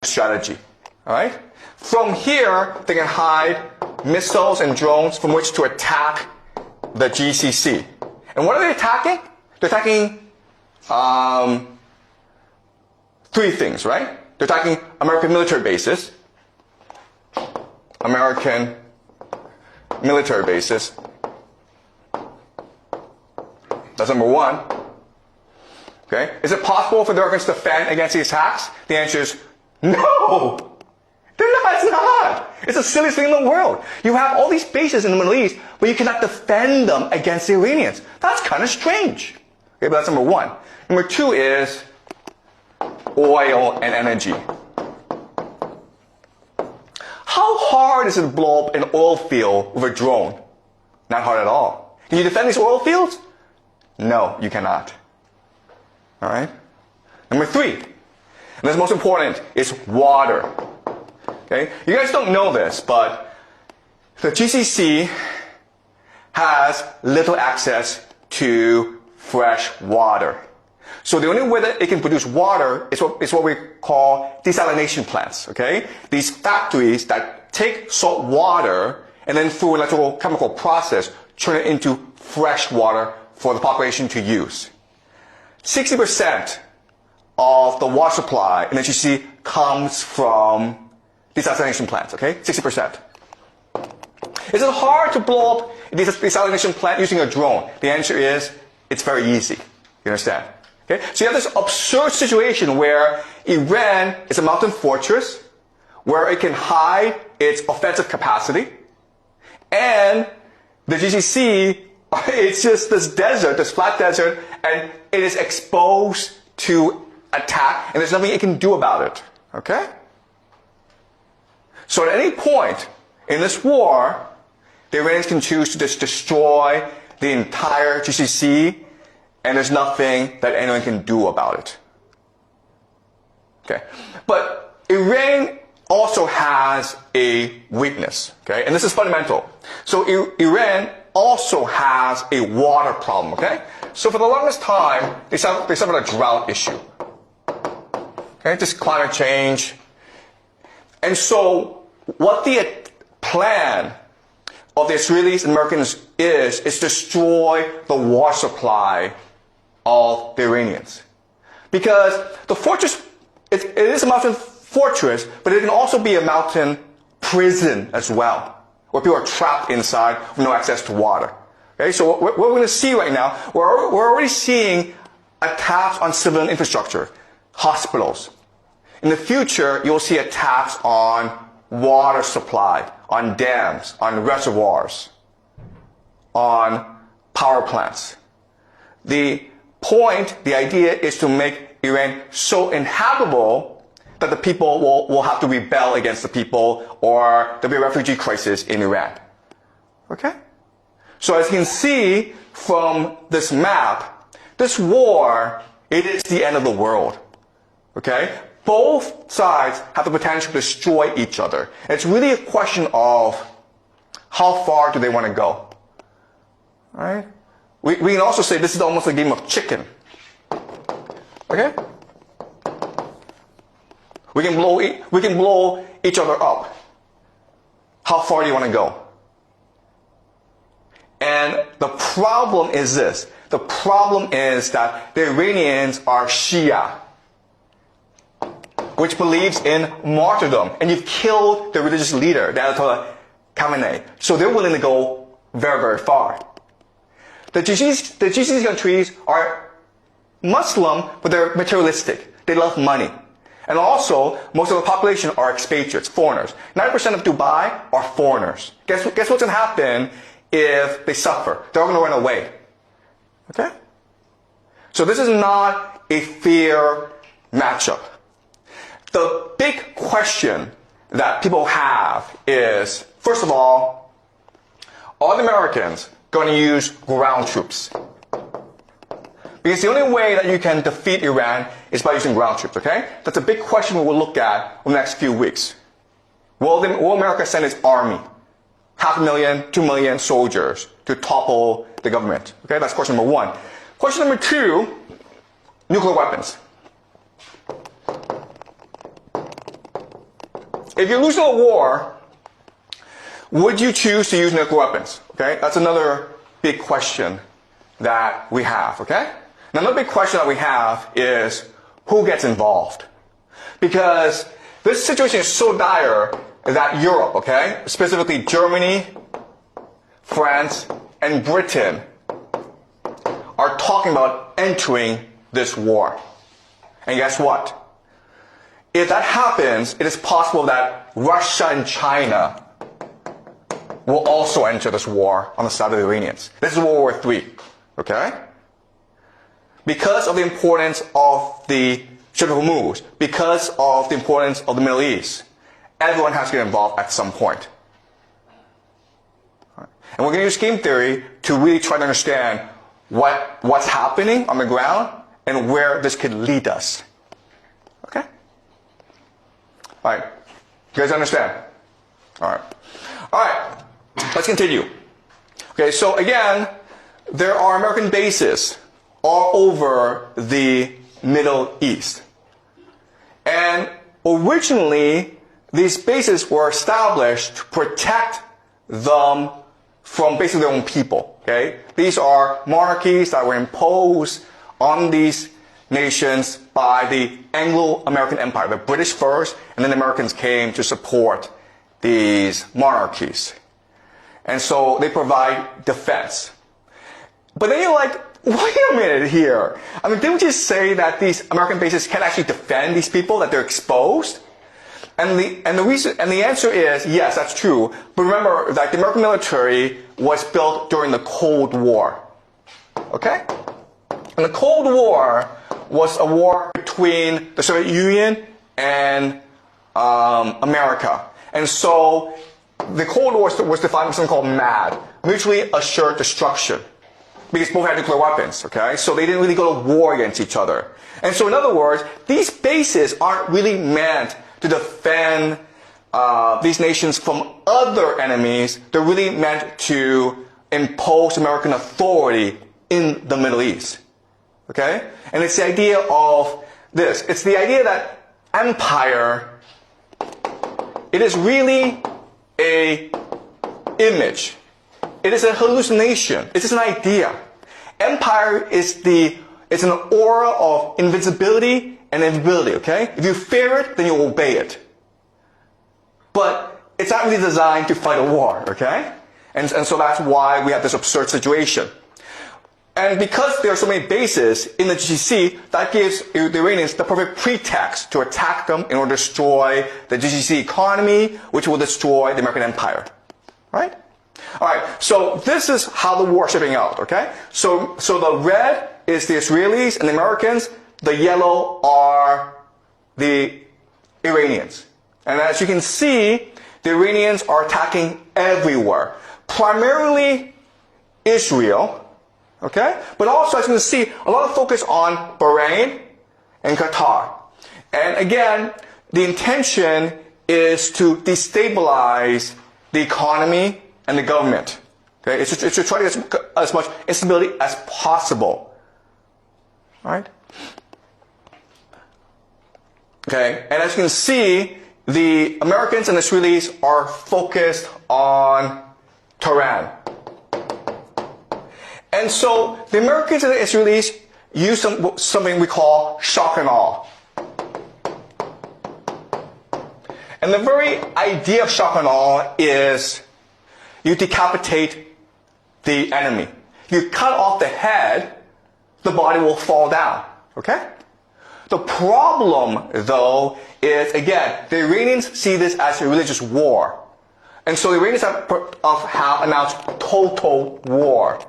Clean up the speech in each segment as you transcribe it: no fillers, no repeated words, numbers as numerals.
strategy. All right? From here, they can hide missiles and drones from which to attack the GCC. And what are they attacking? They're attacking three things, right? They're attacking American military bases. American military bases. That's number one. Okay? Is it possible for the Americans to defend against these attacks? The answer is no. It's not. It's the silliest thing in the world. You have all these bases in the Middle East, but you cannot defend them against the Iranians. That's kind of strange. Okay, but that's number one. Number two is oil and energy. How hard is it to blow up an oil field with a drone? Not hard at all. Can you defend these oil fields? No, you cannot. All right? Number three, and this is most important, is water. Okay? You guys don't know this, but the GCC has little access to fresh water. So the only way that it can produce water is what we call desalination plants. Okay? These factories that take salt water and then through an electrochemical process turn it into fresh water for the population to use. 60% of the water supply in the GCC comes from desalination plants, okay? 60%. Is it hard to blow up a desalination plant using a drone? The answer is, it's very easy. You understand? Okay? So you have this absurd situation where Iran is a mountain fortress, where it can hide its offensive capacity, and the GCC, it's just this desert, this flat desert, and it is exposed to attack, and there's nothing it can do about it. Okay? So at any point in this war, the Iranians can choose to just destroy the entire GCC, and there's nothing that anyone can do about it. Okay? But Iran also has a weakness, okay? And this is fundamental. So Iran also has a water problem, okay? So for the longest time, they suffered a drought issue. Okay? Just climate change. And so what the plan of the Israelis and Americans is destroy the water supply of the Iranians. Because the fortress, it is a mountain fortress, but it can also be a mountain prison as well, where people are trapped inside with no access to water. Okay, so what we're going to see right now, we're already seeing attacks on civilian infrastructure, hospitals. In the future, you'll see attacks on water supply, on dams, on reservoirs, on power plants. The point, the idea is to make Iran so inhabitable that the people will have to rebel against the people, or there'll be a refugee crisis in Iran. Okay? So as you can see from this map, this war, it is the end of the world. Okay? Both sides have the potential to destroy each other. It's really a question of how far do they want to go. Right? We can also say this is almost a game of chicken. Okay? We can blow each other up. How far do you want to go? And the problem is this. The problem is that the Iranians are Shia, which believes in martyrdom. And you've killed the religious leader, the Ayatollah Khamenei. So they're willing to go very, very far. The GCC countries are Muslim, but they're materialistic. They love money. And also, most of the population are expatriates, foreigners. 90% of Dubai are foreigners. Guess what's going to happen if they suffer? They're all going to run away. Okay? So this is not a fair matchup. The big question that people have is, first of all, are the Americans going to use ground troops? Because the only way that you can defeat Iran is by using ground troops, okay? That's a big question we will look at in the next few weeks. Will America send its army, 500,000, 2 million soldiers, to topple the government? Okay, that's question number one. Question number two, nuclear weapons. if you're losing a war, would you choose to use nuclear weapons? Okay, that's another big question that we have, okay? Now, another big question that we have is who gets involved? Because this situation is so dire that Europe, okay, specifically Germany, France, and Britain are talking about entering this war. And guess what? If that happens, it is possible that Russia and China will also enter this war on the side of the Iranians. This is World War III, okay? Because of the importance of the Strait of Hormuz, because of the importance of the Middle East, everyone has to get involved at some point. And we're going to use game theory to really try to understand what's happening on the ground and where this could lead us. Okay? All right. You guys understand? All right. All right. Let's continue. Okay, so again, there are American bases all over the Middle East. And originally, these bases were established to protect them from basically their own people. Okay? These are monarchies that were imposed on these nations by the Anglo-American Empire, the British first, and then the Americans came to support these monarchies. And so they provide defense. But then you're like, wait a minute here. I mean, didn't we just say that these American bases can't actually defend these people, that they're exposed? And the answer is, yes, that's true. But remember that the American military was built during the Cold War. Okay? And the Cold War was a war between the Soviet Union and America. And so the Cold War was defined by something called MAD, mutually assured destruction, because both had nuclear weapons, okay? So they didn't really go to war against each other. And so in other words, these bases aren't really meant to defend these nations from other enemies. They're really meant to impose American authority in the Middle East, okay? And it's the idea of this. It's the idea that empire, it is really a image. It is a hallucination. It's just an idea. Empire is it's an aura of invincibility and invisibility, okay? If you fear it, then you obey it. But it's not really designed to fight a war, okay? And so that's why we have this absurd situation. And because there are so many bases in the GCC, that gives the Iranians the perfect pretext to attack them in order to destroy the GCC economy, which will destroy the American empire. Right? Alright, so this is how the war is shaping out, okay? So the red is the Israelis and the Americans, the yellow are the Iranians. And as you can see, the Iranians are attacking everywhere. Primarily Israel, okay? But also, as you can see, a lot of focus on Bahrain and Qatar. And again, the intention is to destabilize the economy and the government. Okay? It's to try to get as much instability as possible. All right? Okay, and as you can see, the Americans and the Israelis are focused on Tehran. And so the Americans and the Israelis use something we call shock and awe. And the very idea of shock and awe is you decapitate the enemy. You cut off the head, the body will fall down. Okay? The problem, though, is, again, the Iranians see this as a religious war. And so the Iranians have announced total war.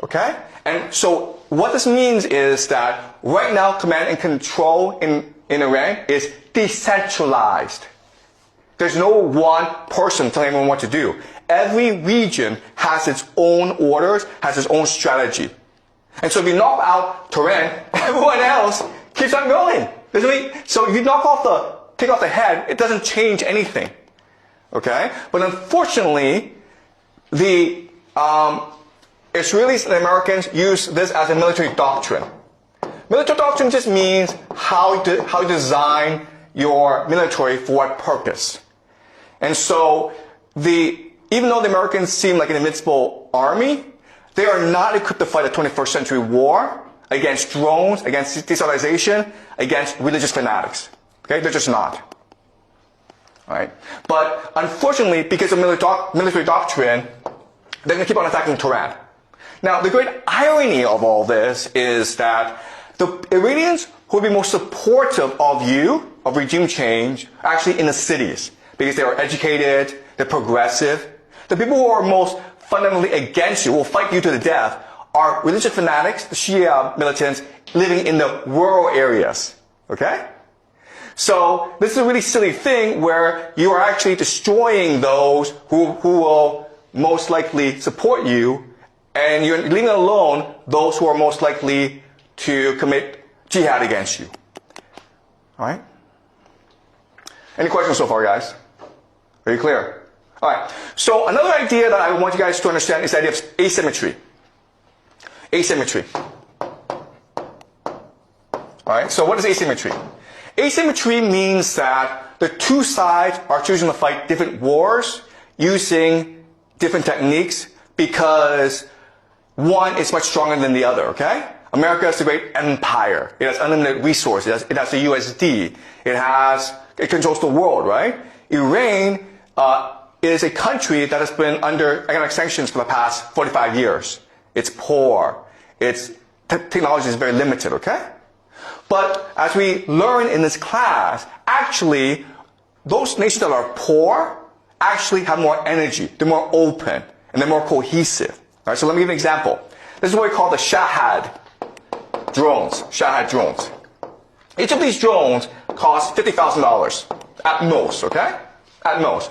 Okay? And so what this means is that right now command and control in Iran is decentralized. There's no one person telling everyone what to do. Every region has its own orders, has its own strategy. And so if you knock out Tehran, everyone else keeps on going. So if you take off the head, it doesn't change anything. Okay? But unfortunately, the Israelis and the Americans use this as a military doctrine. Military doctrine just means how you design your military for what purpose. And so even though the Americans seem like an invincible army, they are not equipped to fight a 21st century war against drones, against destabilization, against religious fanatics. Okay, they're just not. All right? But unfortunately, because of military doctrine, they're going to keep on attacking Tehran. Now, the great irony of all this is that the Iranians who would be most supportive of you, of regime change, are actually in the cities, because they are educated, they're progressive. The people who are most fundamentally against you, will fight you to the death, are religious fanatics, the Shia militants, living in the rural areas. Okay? So this is a really silly thing where you are actually destroying those who will most likely support you, and you're leaving alone those who are most likely to commit jihad against you. Alright? Any questions so far, guys? Are you clear? Alright, so another idea that I want you guys to understand is the idea of asymmetry. Asymmetry. Alright, so what is asymmetry? Asymmetry means that the two sides are choosing to fight different wars using different techniques because one is much stronger than the other, okay? America is a great empire. It has unlimited resources. It has the USD. It controls the world, right? Iran is a country that has been under economic sanctions for the past 45 years. It's poor. Its technology is very limited, okay? But as we learn in this class, actually, those nations that are poor actually have more energy. They're more open, and they're more cohesive. All right, so let me give you an example. This is what we call the Shahad drones. Shahad drones. Each of these drones costs $50,000 at most, okay? At most.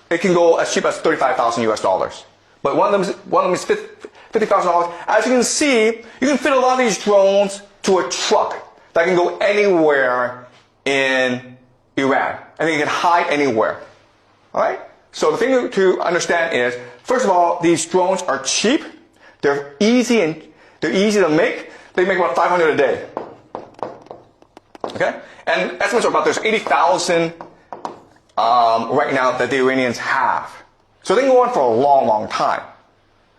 It can go as cheap as $35,000 US. But one of them is $50,000. As you can see, you can fit a lot of these drones to a truck that can go anywhere in Iran. And they can hide anywhere. Alright? So the thing to understand is, first of all, these drones are cheap. They're easy to make. They make about 500 a day. Okay? And estimates are about there's 80,000 right now that the Iranians have. So they can go on for a long, long time.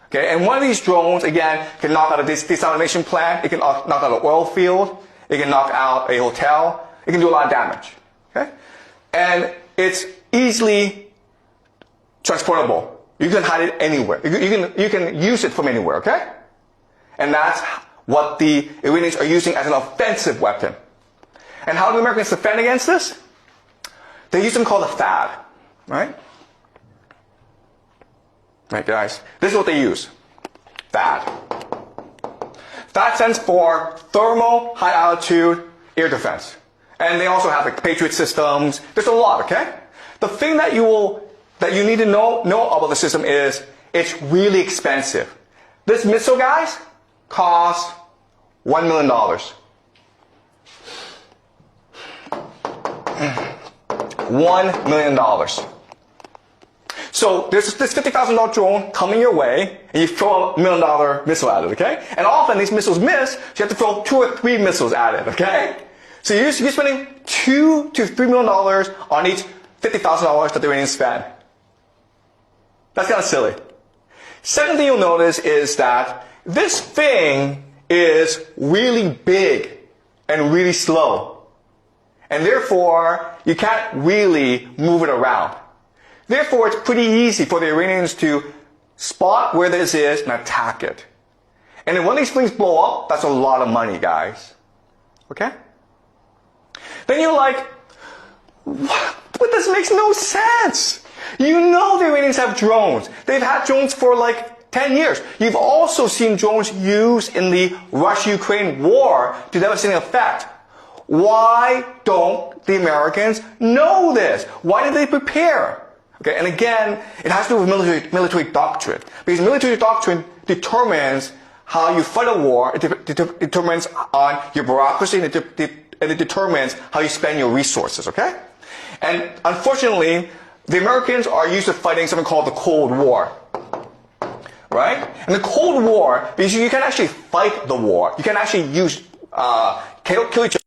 Okay? And one of these drones, again, can knock out a desalination plant. It can knock out an oil field. It can knock out a hotel. It can do a lot of damage. Okay? And it's easily transportable. You can hide it anywhere. You can use it from anywhere, okay? And that's what the Iranians are using as an offensive weapon. And how do the Americans defend against this? They use something called a THAAD, right? Right, guys? This is what they use. THAAD. THAAD stands for Thermal High Altitude Air Defense. And they also have like Patriot systems. There's a lot, okay? The thing that you need to know about the system is it's really expensive. This missile, guys, costs $1 million. $1 million. So there's this $50,000 drone coming your way, and you throw a $1 million missile at it, okay? And often these missiles miss, so you have to throw 2 or 3 missiles at it, okay? So you're spending $2 to $3 million on each $50,000 that the Iranians spend. That's kind of silly. Second thing you'll notice is that this thing is really big and really slow. And therefore, you can't really move it around. Therefore, it's pretty easy for the Iranians to spot where this is and attack it. And if one of these things blow up, that's a lot of money, guys. Okay? Then you're like, what? But this makes no sense. You know the Iranians have drones. They've had drones for like 10 years. You've also seen drones used in the Russia-Ukraine war to devastating effect. Why don't the Americans know this? Why did they prepare? Okay, and again, it has to do with military doctrine. Because military doctrine determines how you fight a war, it determines on your bureaucracy, and it determines how you spend your resources, okay? And unfortunately, the Americans are used to fighting something called the Cold War. Right? And the Cold War, because you can actually fight the war. You can actually kill each